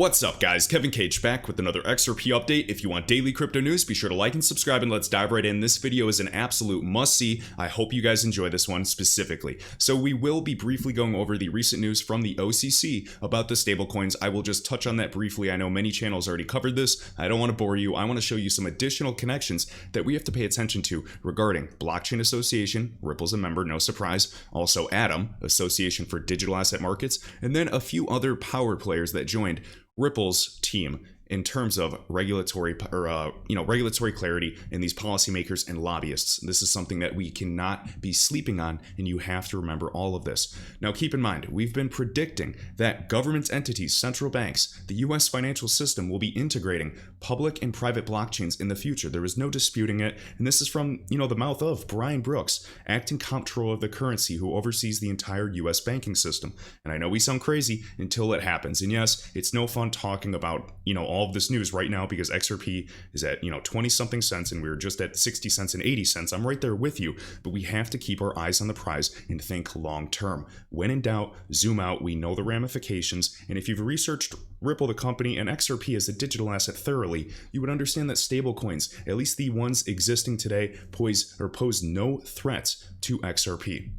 What's up guys, Kevin Cage back with another XRP update. If you want daily crypto news, be sure to like and subscribe and let's dive right in. This video is an absolute must-see. I hope you guys enjoy this one specifically. So we will be briefly going over the recent news from the OCC about the stablecoins. I will just touch on that briefly. I know many channels already covered this. I don't want to bore you. I want to show you some additional connections that we have to pay attention to regarding Blockchain Association, Ripple's a member, no surprise, also Atom, Association for Digital Asset Markets, and then a few other power players that joined Ripple's team in terms of regulatory clarity in these policymakers and lobbyists. This is something that we cannot be sleeping on, and you have to remember all of this. Now, keep in mind, we've been predicting that government entities, central banks, the US financial system will be integrating public and private blockchains in the future. There is no disputing it, and this is from, the mouth of Brian Brooks, acting comptroller of the currency, who oversees the entire US banking system. And I know we sound crazy until it happens. And yes, it's no fun talking about, all of this news right now because XRP is at 20 something cents and we're just at 60 cents and 80 cents. I'm right there with you, but we have to keep our eyes on the prize and think long term. When in doubt, zoom out. We know the ramifications, and if you've researched Ripple the company and XRP as a digital asset thoroughly, you would understand that stablecoins, at least the ones existing today, pose no threats to XRP.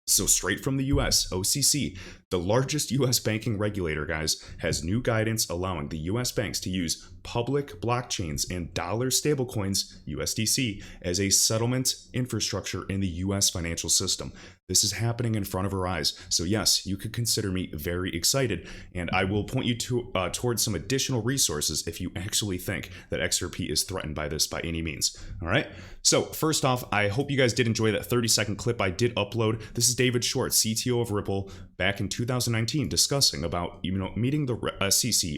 So straight from the US, OCC, the largest US banking regulator, guys, has new guidance allowing the US banks to use public blockchains and dollar stablecoins, USDC, as a settlement infrastructure in the US financial system. This is happening in front of our eyes. So yes, you could consider me very excited, and I will point you towards some additional resources if you actually think that XRP is threatened by this by any means. All right. So first off, I hope you guys did enjoy that 30-second clip I did upload. This is David Short, CTO of Ripple, back in 2019, discussing about meeting the SEC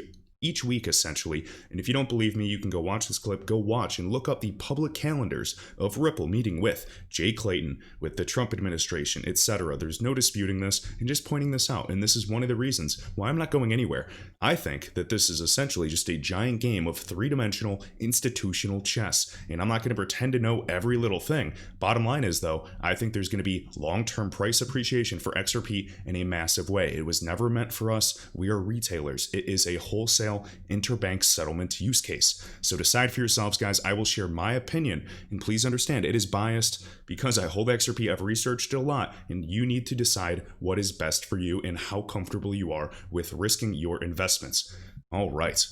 each week essentially. And if you don't believe me, you can go watch this clip, go watch and look up the public calendars of Ripple meeting with Jay Clayton, with the Trump administration, etc. There's no disputing this and just pointing this out. And this is one of the reasons why I'm not going anywhere. I think that this is essentially just a giant game of three-dimensional institutional chess. And I'm not going to pretend to know every little thing. Bottom line is though, I think there's going to be long-term price appreciation for XRP in a massive way. It was never meant for us. We are retailers. It is a wholesale interbank settlement use case. So decide for yourselves, guys. I will share my opinion, and please understand it is biased because I hold XRP. I've researched it a lot, and you need to decide what is best for you and how comfortable you are with risking your investments. All right.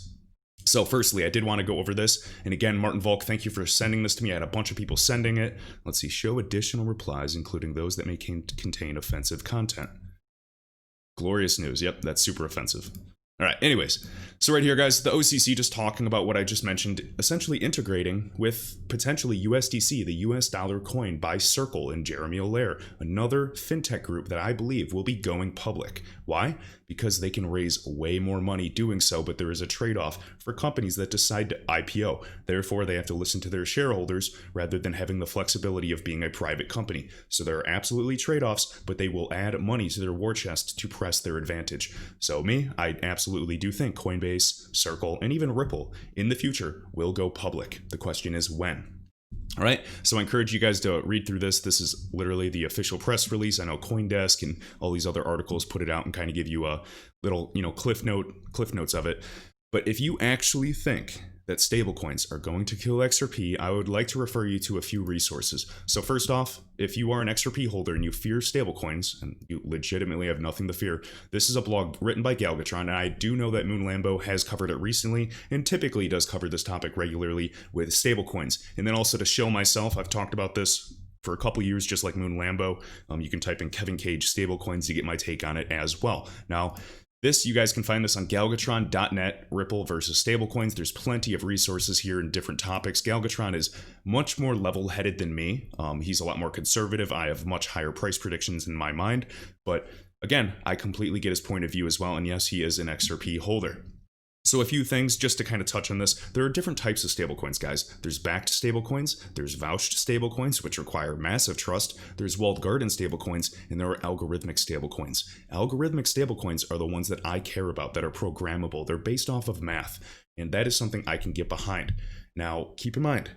So firstly, I did want to go over this. And again, Martin Volk, thank you for sending this to me. I had a bunch of people sending it. Let's see, show additional replies, including those that may contain offensive content. Glorious news. Yep, that's super offensive. All right, anyways, so right here, guys, the OCC just talking about what I just mentioned, essentially integrating with potentially USDC, the US dollar coin, by Circle and Jeremy Allaire, another fintech group that I believe will be going public. Why? Because they can raise way more money doing so, but there is a trade-off for companies that decide to IPO. Therefore, they have to listen to their shareholders rather than having the flexibility of being a private company. So there are absolutely trade-offs, but they will add money to their war chest to press their advantage. So me, I absolutely do think Coinbase, Circle, and even Ripple in the future will go public. The question is when. All right, so I encourage you guys to read through this. This is literally the official press release. I know CoinDesk and all these other articles put it out and kind of give you a little, cliff notes of it. But if you actually think that stablecoins are going to kill XRP, I would like to refer you to a few resources. So first off, if you are an XRP holder and you fear stablecoins, and you legitimately have nothing to fear, this is a blog written by Galgatron, and I do know that Moon Lambo has covered it recently, and typically does cover this topic regularly with stablecoins. And then also to show myself, I've talked about this for a couple years, just like Moon Lambo. You can type in Kevin Cage stablecoins to get my take on it as well. Now, you guys can find this on galgatron.net, Ripple versus stablecoins. There's plenty of resources here in different topics. Galgatron is much more level-headed than me. He's a lot more conservative. I have much higher price predictions in my mind. But again, I completely get his point of view as well. And yes, he is an XRP holder. So a few things just to kind of touch on this. There are different types of stablecoins, guys. There's backed stablecoins, there's vouched stablecoins, which require massive trust, there's walled garden stablecoins, and there are algorithmic stablecoins. Algorithmic stablecoins are the ones that I care about, that are programmable. They're based off of math, and that is something I can get behind. Now, keep in mind,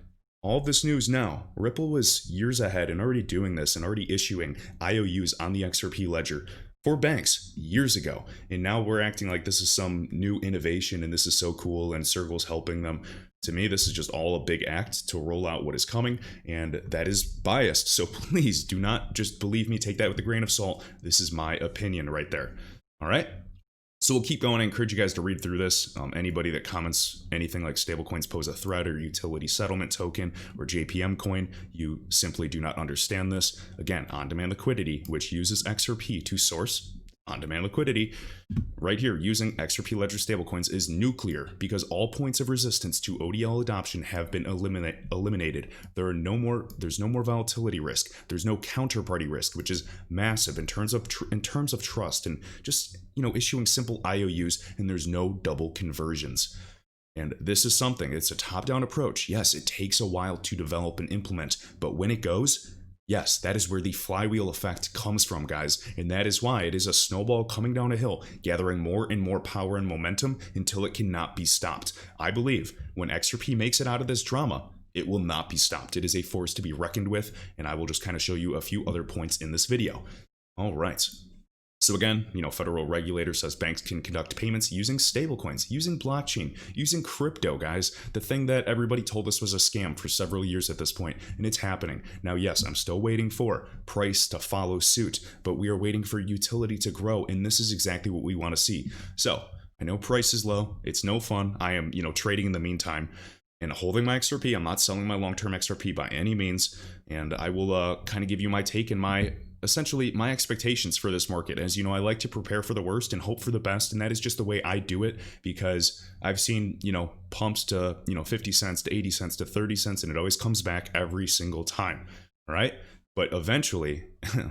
all of this news now, Ripple was years ahead and already doing this and already issuing IOUs on the XRP ledger for banks years ago. And now we're acting like this is some new innovation and this is so cool and Circle's helping them. To me, this is just all a big act to roll out what is coming, and that is biased. So please do not just believe me, take that with a grain of salt. This is my opinion right there. All right? So we'll keep going. I encourage you guys to read through this. Anybody that comments anything like stablecoins pose a threat or utility settlement token or JPM coin, you simply do not understand this. Again, on-demand liquidity, which uses XRP to source on-demand liquidity, right here using XRP ledger stablecoins, is nuclear because all points of resistance to ODL adoption have been eliminated. There's no more volatility risk. There's no counterparty risk, which is massive in terms of trust and just issuing simple IOUs, and there's no double conversions. And this is something. It's a top-down approach. Yes, it takes a while to develop and implement, but when it goes, yes, that is where the flywheel effect comes from, guys, and that is why it is a snowball coming down a hill, gathering more and more power and momentum until it cannot be stopped. I believe when XRP makes it out of this drama, it will not be stopped. It is a force to be reckoned with, and I will just kind of show you a few other points in this video. All right. So again, federal regulator says banks can conduct payments using stablecoins, using blockchain, using crypto, guys. The thing that everybody told us was a scam for several years at this point, and it's happening. Now, yes, I'm still waiting for price to follow suit, but we are waiting for utility to grow, and this is exactly what we want to see. So I know price is low. It's no fun. I am, trading in the meantime and holding my XRP. I'm not selling my long-term XRP by any means, and I will kind of give you my take and essentially my expectations for this market. As you know, I like to prepare for the worst and hope for the best, and that is just the way I do it because I've seen, pumps to, 50 cents to 80 cents to 30 cents, and it always comes back every single time, all right? But eventually,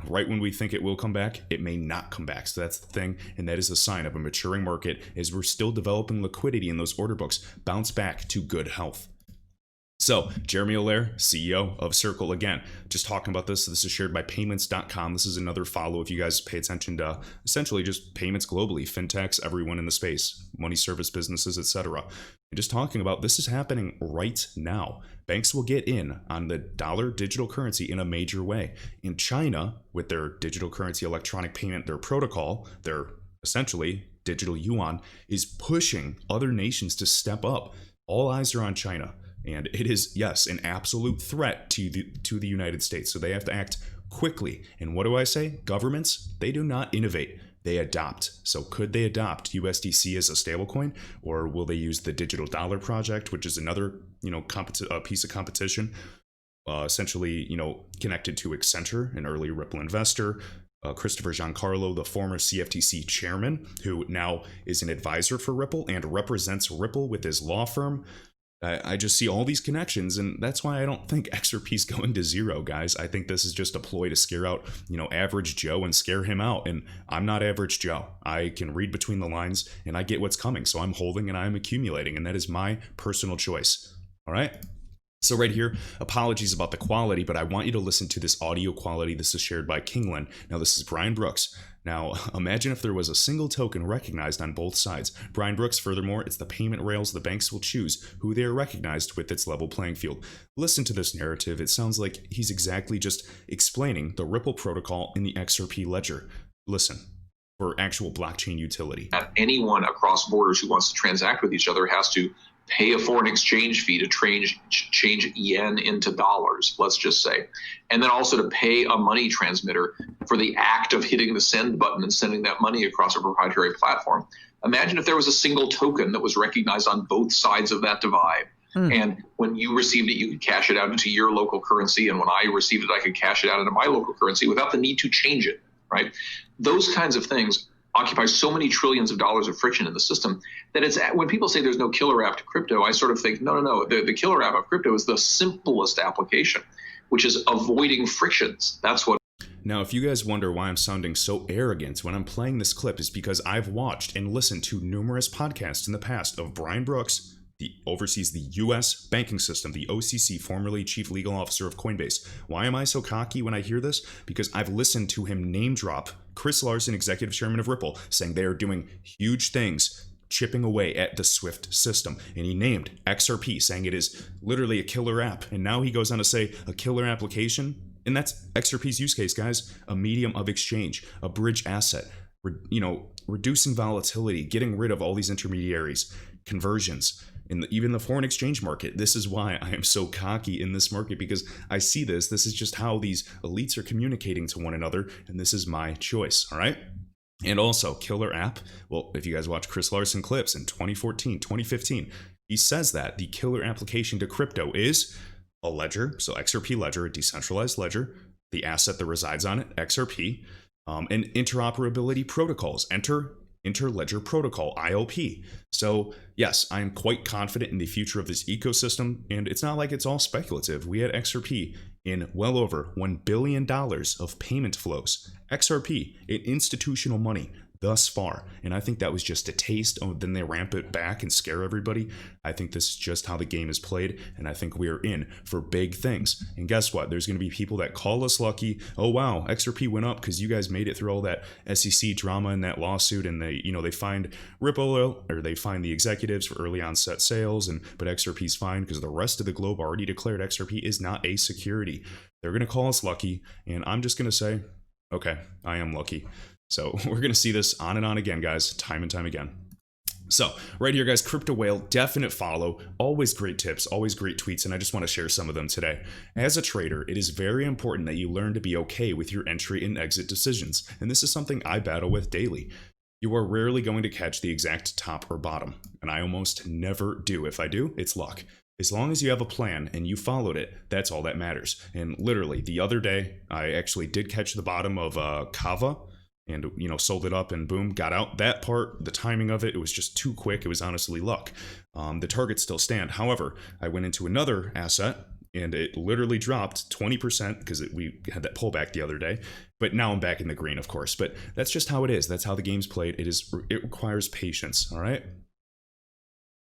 right when we think it will come back, it may not come back. So that's the thing, and that is a sign of a maturing market as we're still developing liquidity in those order books bounce back to good health. So, Jeremy Allaire, CEO of Circle, again, just talking about this. This is shared by payments.com. This is another follow if you guys pay attention to essentially just payments globally, fintechs, everyone in the space, money service businesses, etc. And just talking about this is happening right now. Banks will get in on the dollar digital currency in a major way. In China, with their digital currency electronic payment, their protocol, their essentially digital yuan, is pushing other nations to step up. All eyes are on China. And it is, yes, an absolute threat to the United States. So they have to act quickly. And what do I say? Governments, they do not innovate. They adopt. So could they adopt USDC as a stablecoin? Or will they use the Digital Dollar Project, which is another piece of competition, essentially connected to Accenture, an early Ripple investor, Christopher Giancarlo, the former CFTC chairman, who now is an advisor for Ripple and represents Ripple with his law firm. I just see all these connections, and that's why I don't think XRP is going to zero, guys. I think this is just a ploy to scare out, average Joe and scare him out. And I'm not average Joe. I can read between the lines, and I get what's coming. So I'm holding and I'm accumulating, and that is my personal choice. All right? So right here, apologies about the quality, but I want you to listen to this audio quality. This is shared by Kingland. Now, this is Brian Brooks. Now, imagine if there was a single token recognized on both sides. Brian Brooks, furthermore, it's the payment rails the banks will choose who they are recognized with its level playing field. Listen to this narrative. It sounds like he's exactly just explaining the Ripple protocol in the XRP ledger. Listen. For actual blockchain utility. Anyone across borders who wants to transact with each other has to pay a foreign exchange fee to change yen into dollars, let's just say. And then also to pay a money transmitter for the act of hitting the send button and sending that money across a proprietary platform. Imagine if there was a single token that was recognized on both sides of that divide. And when you received it, you could cash it out into your local currency. And when I received it, I could cash it out into my local currency without the need to change it, right? Those kinds of things occupy so many trillions of dollars of friction in the system that it's when people say there's no killer app to crypto, I sort of think, no. The killer app of crypto is the simplest application, which is avoiding frictions. That's what. Now, if you guys wonder why I'm sounding so arrogant when I'm playing this clip, is because I've watched and listened to numerous podcasts in the past of Brian Brooks, oversees the U.S. banking system, the OCC, formerly chief legal officer of Coinbase. Why am I so cocky when I hear this? Because I've listened to him name drop Chris Larsen, executive chairman of Ripple, saying they are doing huge things, chipping away at the SWIFT system. And he named XRP, saying it is literally a killer app. And now he goes on to say a killer application. And that's XRP's use case, guys. A medium of exchange, a bridge asset. reducing volatility, getting rid of all these intermediaries, conversions, and even the foreign exchange market. This is why I am so cocky in this market, because I see this. This is just how these elites are communicating to one another, and this is my choice, all right? And also, killer app. Well, if you guys watch Chris Larson clips in 2014, 2015, he says that the killer application to crypto is a ledger, so XRP ledger, a decentralized ledger, the asset that resides on it, XRP, and interoperability protocols, Interledger Protocol, IOP. So yes, I'm quite confident in the future of this ecosystem, and it's not like it's all speculative. We had XRP in well over $1 billion of payment flows. XRP in institutional money thus far, and I think that was just a taste. Oh, then they ramp it back and scare everybody. I think this is just how the game is played, and I think we are in for big things. And guess what? There's going to be people that call us lucky. Oh wow, XRP went up because you guys made it through all that SEC drama and that lawsuit, and they find Ripple, or they find the executives for early onset sales, but XRP's fine because the rest of the globe already declared XRP is not a security. They're going to call us lucky, and I'm just going to say, okay, I am lucky. So we're going to see this on and on again, guys, time and time again. So right here, guys, Crypto Whale, definite follow, always great tips, always great tweets, and I just want to share some of them today. As a trader, it is very important that you learn to be okay with your entry and exit decisions, and this is something I battle with daily. You are rarely going to catch the exact top or bottom, and I almost never do. If I do, it's luck. As long as you have a plan and you followed it, that's all that matters. And literally, the other day, I actually did catch the bottom of Kava, and sold it up and boom, got out. That part, the timing of it was just too quick. It was honestly luck. The targets still stand. However, I went into another asset and it literally dropped 20% because we had that pullback the other day. But now I'm back in the green, of course. But that's just how it is. That's how the game's played. It requires patience, all right?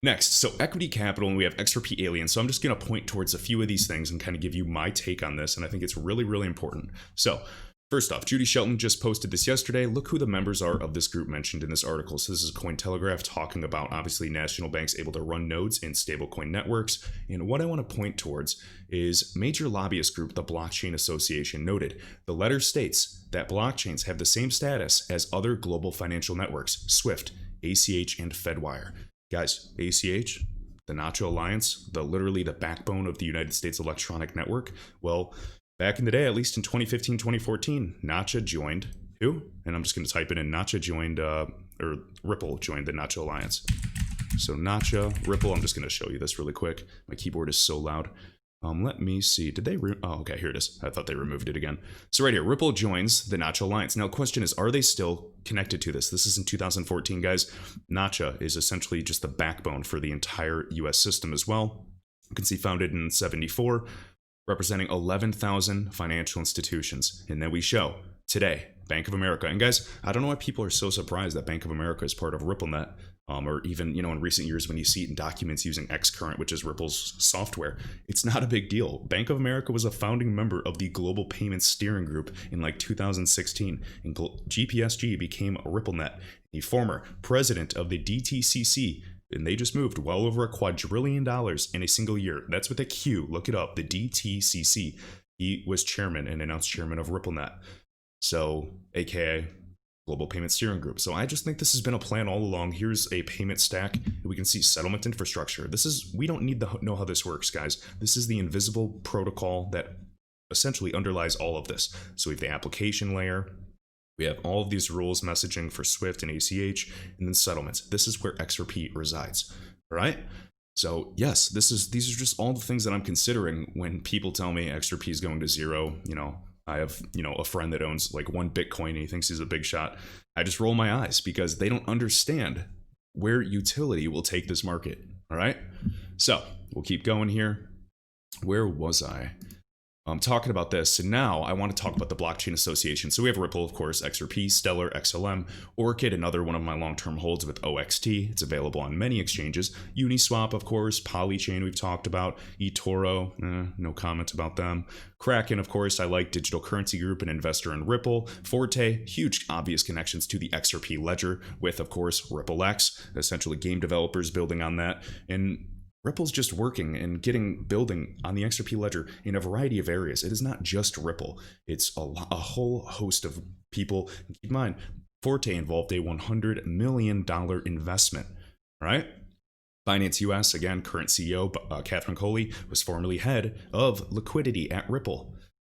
Next, so equity capital, and we have XRP Alien. So I'm just going to point towards a few of these things and kind of give you my take on this. And I think it's really, really important. So first off, Judy Shelton just posted this yesterday. Look who the members are of this group mentioned in this article. So this is Cointelegraph talking about, obviously, national banks able to run nodes in stablecoin networks. And what I want to point towards is major lobbyist group, the Blockchain Association, noted. The letter states that blockchains have the same status as other global financial networks, SWIFT, ACH, and Fedwire. Guys, ACH, the Nacho Alliance, literally the backbone of the United States electronic network. Well, back in the day, at least in 2015, 2014, Nacha joined who? And I'm just going to type it in. Nacha joined, or Ripple joined the Nacha Alliance. So Nacha, Ripple, I'm just going to show you this really quick. My keyboard is so loud. Let me see. Did they? Oh, okay, here it is. I thought they removed it again. So right here, Ripple joins the Nacha Alliance. Now, the question is, are they still connected to this? This is in 2014, guys. Nacha is essentially just the backbone for the entire U.S. system as well. You can see founded in 74, representing 11,000 financial institutions. And then we show today, Bank of America. And guys, I don't know why people are so surprised that Bank of America is part of RippleNet. Or even, in recent years when you see it in documents using Xcurrent, which is Ripple's software, it's not a big deal. Bank of America was a founding member of the Global Payments Steering Group in 2016, and GPSG became RippleNet, a former president of the DTCC, and they just moved well over $2 quadrillion in a single year. That's with a Q. Look it up, the DTCC. He was chairman and announced chairman of RippleNet. So, aka Global Payment Steering Group. So I just think this has been a plan all along. Here's a payment stack. We can see settlement infrastructure. We don't need to know how this works, guys. This is the invisible protocol that essentially underlies all of this. So we have the application layer. We have all of these rules, messaging for SWIFT and ACH, and then settlements. This is where XRP resides. All right? So yes, these are just all the things that I'm considering when people tell me XRP is going to zero. I have, a friend that owns like 1 Bitcoin and he thinks he's a big shot. I just roll my eyes because they don't understand where utility will take this market. All right. So we'll keep going here. Where was I? I'm talking about this. And now I want to talk about the Blockchain Association. So we have Ripple, of course, XRP, Stellar, XLM, Orchid, another one of my long-term holds with OXT. It's available on many exchanges. Uniswap, of course, Polychain we've talked about, eToro, no comment about them. Kraken, of course, I like Digital Currency Group, an investor in Ripple. Forte, huge obvious connections to the XRP ledger with, of course, RippleX, essentially game developers building on that. And Ripple's just working and building on the XRP ledger in a variety of areas. It is not just Ripple. It's a whole host of people. Keep in mind, Forte involved a $100 million investment. All right. Binance US, again, current CEO Catherine Coley was formerly head of liquidity at Ripple.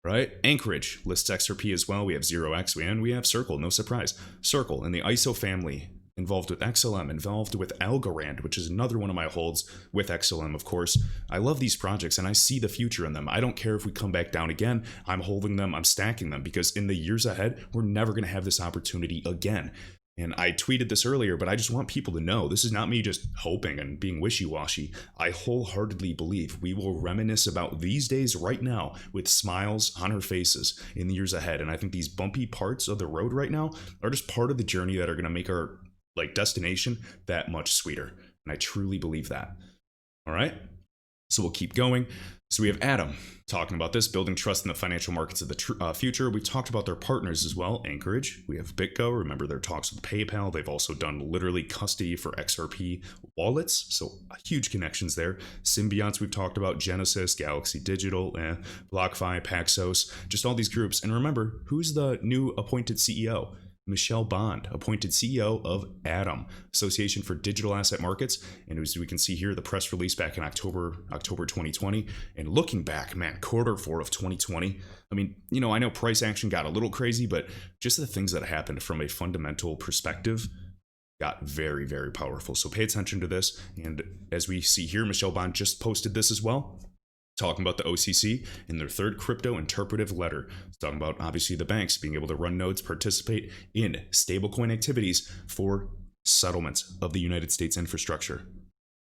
Right? Anchorage lists XRP as well. We have 0x and we have Circle, no surprise. Circle in the ISO family, involved with XLM, involved with Algorand, which is another one of my holds with XLM, of course. I love these projects and I see the future in them. I don't care if we come back down again. I'm holding them, I'm stacking them, because in the years ahead, we're never going to have this opportunity again. And I tweeted this earlier, but I just want people to know this is not me just hoping and being wishy-washy. I wholeheartedly believe we will reminisce about these days right now with smiles on our faces in the years ahead. And I think these bumpy parts of the road right now are just part of the journey that are going to make our destination that much sweeter. And I truly believe that. All right. So we'll keep going. So we have Adam talking about this, building trust in the financial markets of the future. We talked about their partners as well, Anchorage. We have BitGo. Remember their talks with PayPal. They've also done literally custody for XRP wallets. So huge connections there. Symbionts we've talked about, Genesis, Galaxy Digital, BlockFi, Paxos, just all these groups. And remember, who's the new appointed CEO? Michelle Bond, appointed CEO of ADAM, Association for Digital Asset Markets. And as we can see here, the press release back in October 2020. And looking back, man, Q4 of 2020. I mean, I know price action got a little crazy, but just the things that happened from a fundamental perspective got very, very powerful. So pay attention to this. And as we see here, Michelle Bond just posted this as well, talking about the OCC in their third crypto interpretive letter. It's talking about, obviously, the banks being able to run nodes, participate in stablecoin activities for settlement of the United States infrastructure.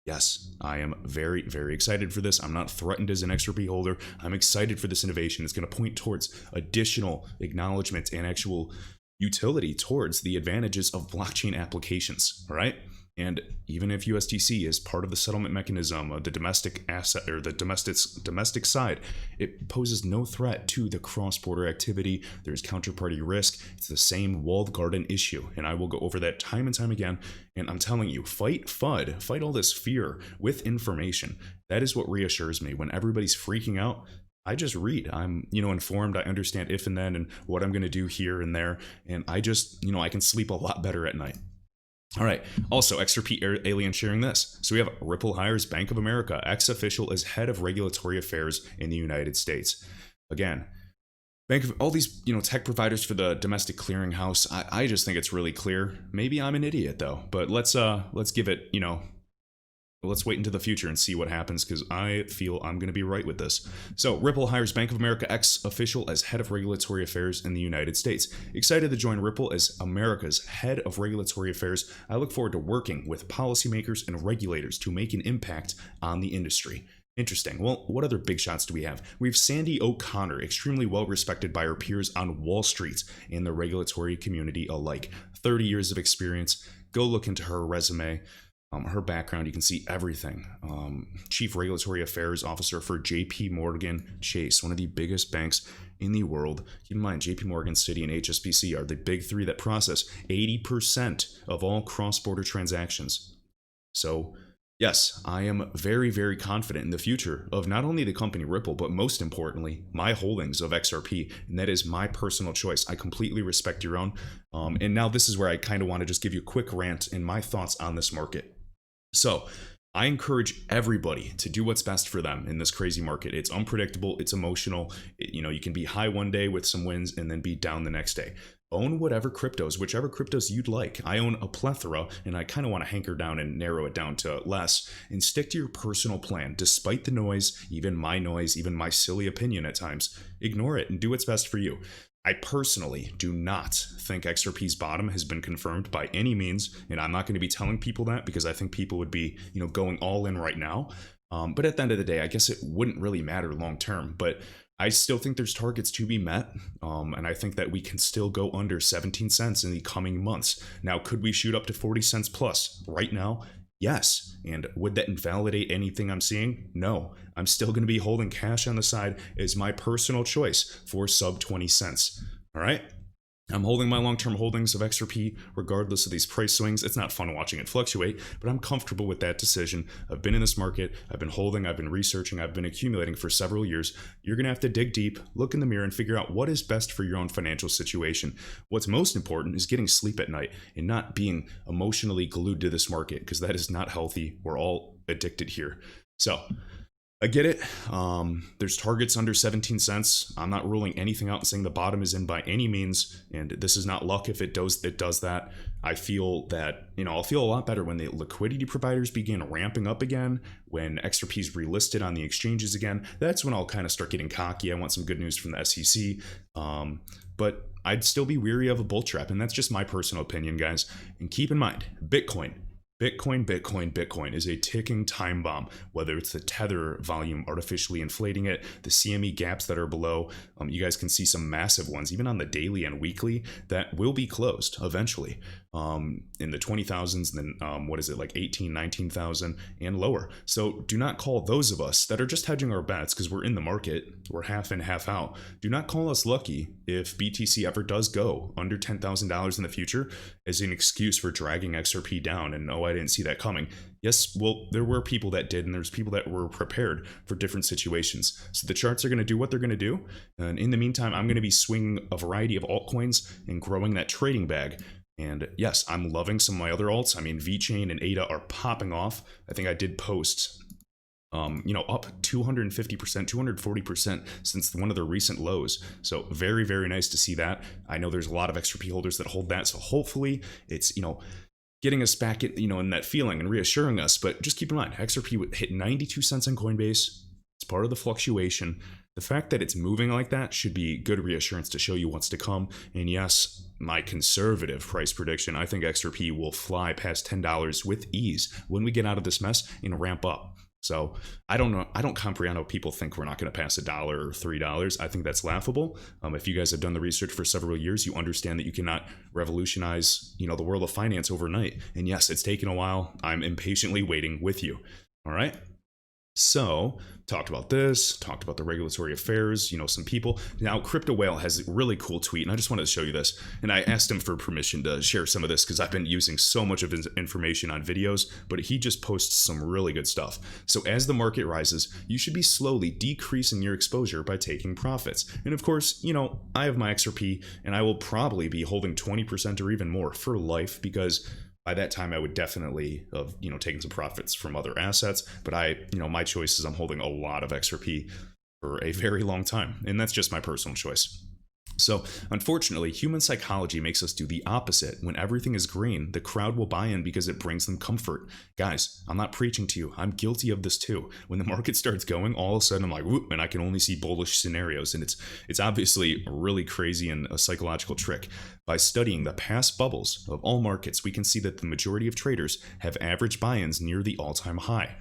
Yes, I am very, very excited for this. I'm not threatened as an XRP holder. I'm excited for this innovation. It's going to point towards additional acknowledgement and actual utility towards the advantages of blockchain applications, all right? And even if USDC is part of the settlement mechanism of the domestic asset or the domestic side, it poses no threat to the cross-border activity. There's counterparty risk. It's the same walled garden issue. And I will go over that time and time again. And I'm telling you, fight FUD, fight all this fear with information. That is what reassures me. When everybody's freaking out, I just read. I'm, informed. I understand if and then and what I'm going to do here and there. And I just, I can sleep a lot better at night. All right. Also, XRP Alien sharing this. So we have Ripple hires Bank of America ex-official as head of regulatory affairs in the United States. Again, Bank of all these tech providers for the domestic clearinghouse. I just think it's really clear. Maybe I'm an idiot though, but let's give it let's wait into the future and see what happens, because I feel I'm going to be right with this. So Ripple hires Bank of America ex-official as head of regulatory affairs in the United States. Excited to join Ripple as America's head of regulatory affairs. I look forward to working with policymakers and regulators to make an impact on the industry. Interesting. Well, what other big shots do we have? We have Sandy O'Connor, extremely well respected by her peers on Wall Street and the regulatory community alike. 30 years of experience. Go look into her resume. Her background, you can see everything. Chief Regulatory Affairs Officer for JP Morgan Chase, one of the biggest banks in the world. Keep in mind, JP Morgan, Citi, and HSBC are the big three that process 80% of all cross-border transactions. So, yes, I am very, very confident in the future of not only the company Ripple, but most importantly, my holdings of XRP, and that is my personal choice. I completely respect your own. And now this is where I kind of want to just give you a quick rant and my thoughts on this market. So I encourage everybody to do what's best for them in this crazy market. It's unpredictable. It's emotional. You can be high one day with some wins and then be down the next day. Own whichever cryptos you'd like. I own a plethora, and I kind of want to hanker down and narrow it down to less and stick to your personal plan, despite the noise, even my silly opinion at times. Ignore it and do what's best for you. I personally do not think XRP's bottom has been confirmed by any means, and I'm not going to be telling people that because I think people would be, going all in right now. But at the end of the day, I guess it wouldn't really matter long term. But I still think there's targets to be met, and I think that we can still go under 17 cents in the coming months. Now, could we shoot up to 40 cents plus right now? Yes. And would that invalidate anything I'm seeing? No. I'm still going to be holding cash on the side as my personal choice for sub 20 cents. All right. I'm holding my long-term holdings of XRP regardless of these price swings. It's not fun watching it fluctuate, but I'm comfortable with that decision. I've been in this market, I've been holding, I've been researching, I've been accumulating for several years. You're going to have to dig deep, look in the mirror, and figure out what is best for your own financial situation. What's most important is getting sleep at night and not being emotionally glued to this market, because that is not healthy. We're all addicted here. So I get it. There's targets under 17 cents. I'm not ruling anything out and saying the bottom is in by any means. And this is not luck if it does that. I feel that, I'll feel a lot better when the liquidity providers begin ramping up again, when XRP is relisted on the exchanges again. That's when I'll kind of start getting cocky. I want some good news from the SEC. But I'd still be weary of a bull trap. And that's just my personal opinion, guys. And keep in mind, Bitcoin is a ticking time bomb, whether it's the tether volume artificially inflating it, the CME gaps that are below. You guys can see some massive ones, even on the daily and weekly, that will be closed eventually in the 20,000s, and then like 18, 19,000 and lower. So do not call those of us that are just hedging our bets because we're in the market, we're half in, half out. Do not call us lucky if BTC ever does go under $10,000 in the future as an excuse for dragging XRP down. And I didn't see that coming. Yes, well, there were people that did, and there's people that were prepared for different situations. So the charts are going to do what they're going to do. And in the meantime, I'm going to be swinging a variety of altcoins and growing that trading bag. And yes, I'm loving some of my other alts. I mean, VeChain and ADA are popping off. I think I did post up 250%, 240% since one of the recent lows. So very, very nice to see that. I know there's a lot of XRP holders that hold that. So hopefully it's, getting us back in that feeling and reassuring us. But just keep in mind, XRP hit 92 cents on Coinbase. It's part of the fluctuation. The fact that it's moving like that should be good reassurance to show you what's to come. And yes, my conservative price prediction, I think XRP will fly past $10 with ease when we get out of this mess and ramp up. So I don't know. I don't comprehend how people think we're not going to pass $1 or $3. I think that's laughable. If you guys have done the research for several years, you understand that you cannot revolutionize, the world of finance overnight. And yes, it's taken a while. I'm impatiently waiting with you. All right. So talked about this, talked about the regulatory affairs, some people. Now, Crypto Whale has a really cool tweet, and I just wanted to show you this. And I asked him for permission to share some of this because I've been using so much of his information on videos, but he just posts some really good stuff. So as the market rises, you should be slowly decreasing your exposure by taking profits. And of course, I have my XRP, and I will probably be holding 20% or even more for life, because by that time, I would definitely have, taken some profits from other assets. But my choice is I'm holding a lot of XRP for a very long time. And that's just my personal choice. So unfortunately, human psychology makes us do the opposite. When everything is green, the crowd will buy in because it brings them comfort. Guys, I'm not preaching to you. I'm guilty of this too. When the market starts going, all of a sudden I'm like, whoop, and I can only see bullish scenarios. And it's obviously really crazy and a psychological trick. By studying the past bubbles of all markets, we can see that the majority of traders have average buy-ins near the all-time high.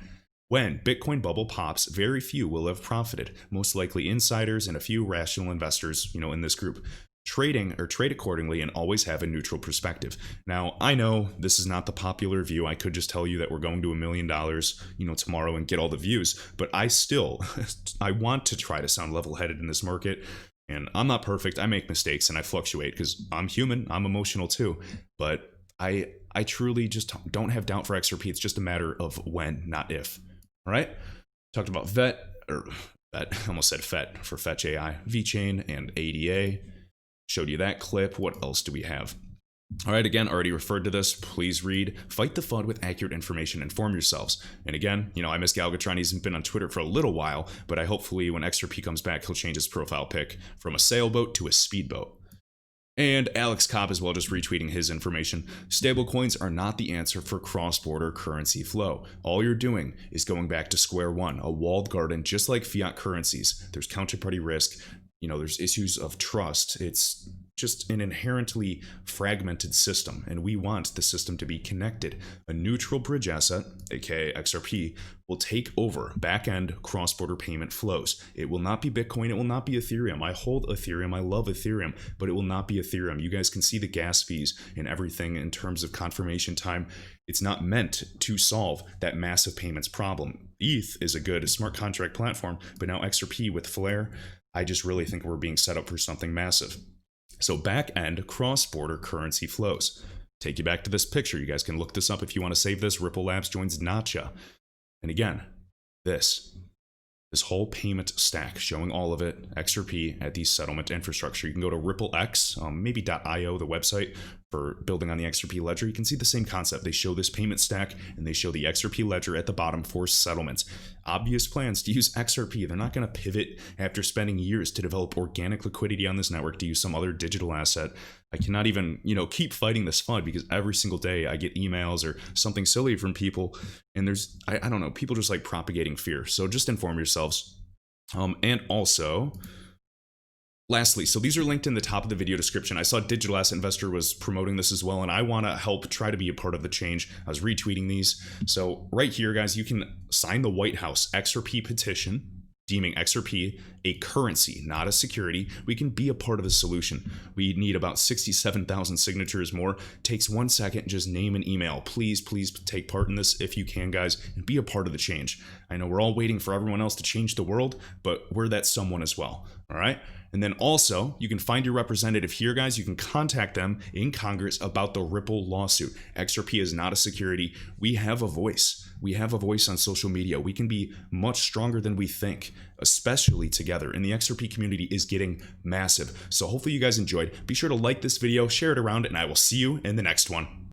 When Bitcoin bubble pops, very few will have profited, most likely insiders and a few rational investors, in this group. Trade accordingly and always have a neutral perspective. Now, I know this is not the popular view. I could just tell you that we're going to $1 million, tomorrow and get all the views, but I want to try to sound level-headed in this market. And I'm not perfect. I make mistakes and I fluctuate because I'm human. I'm emotional too. But I truly just don't have doubt for XRP. It's just a matter of when, not if. All right, talked about almost said FET for Fetch AI, VeChain, and ADA. Showed you that clip. What else do we have? All right, again, already referred to this. Please read. Fight the FUD with accurate information. Inform yourselves. And again, I miss Galgatron. He's been on Twitter for a little while, but hopefully when XRP comes back, he'll change his profile pic from a sailboat to a speedboat. And Alex Cobb as well, just retweeting his information. Stablecoins are not the answer for cross-border currency flow. All you're doing is going back to square one, a walled garden, just like fiat currencies. There's counterparty risk. There's issues of trust. It's just an inherently fragmented system, and we want the system to be connected. A neutral bridge asset, aka XRP, will take over back-end cross-border payment flows. It will not be Bitcoin. It will not be Ethereum. I hold Ethereum. I love Ethereum, but it will not be Ethereum. You guys can see the gas fees and everything in terms of confirmation time. It's not meant to solve that massive payments problem. ETH is a smart contract platform, but now XRP with Flare, I just really think we're being set up for something massive. So back-end cross-border currency flows. Take you back to this picture. You guys can look this up if you want to save this. Ripple Labs joins Nacha. And again, this whole payment stack, showing all of it, XRP at the settlement infrastructure. You can go to RippleX, maybe .io, the website for building on the XRP ledger. You can see the same concept. They show this payment stack and they show the XRP ledger at the bottom for settlements. Obvious plans to use XRP. They're not going to pivot after spending years to develop organic liquidity on this network to use some other digital asset. I cannot even, keep fighting this FUD because every single day I get emails or something silly from people, and there's, I don't know, people just like propagating fear. So just inform yourselves. And also, lastly, so these are linked in the top of the video description. I saw Digital Asset Investor was promoting this as well, and I want to help try to be a part of the change. I was retweeting these. So right here, guys, you can sign the White House XRP petition, deeming XRP a currency, not a security. We can be a part of the solution. We need about 67,000 signatures more. Takes 1 second, just name an email. Please take part in this if you can, guys, and be a part of the change. I know we're all waiting for everyone else to change the world, but we're that someone as well, all right? And then also, you can find your representative here, guys. You can contact them in Congress about the Ripple lawsuit. XRP is not a security. We have a voice. We have a voice on social media. We can be much stronger than we think, especially together. And the XRP community is getting massive. So hopefully you guys enjoyed. Be sure to like this video, share it around, and I will see you in the next one.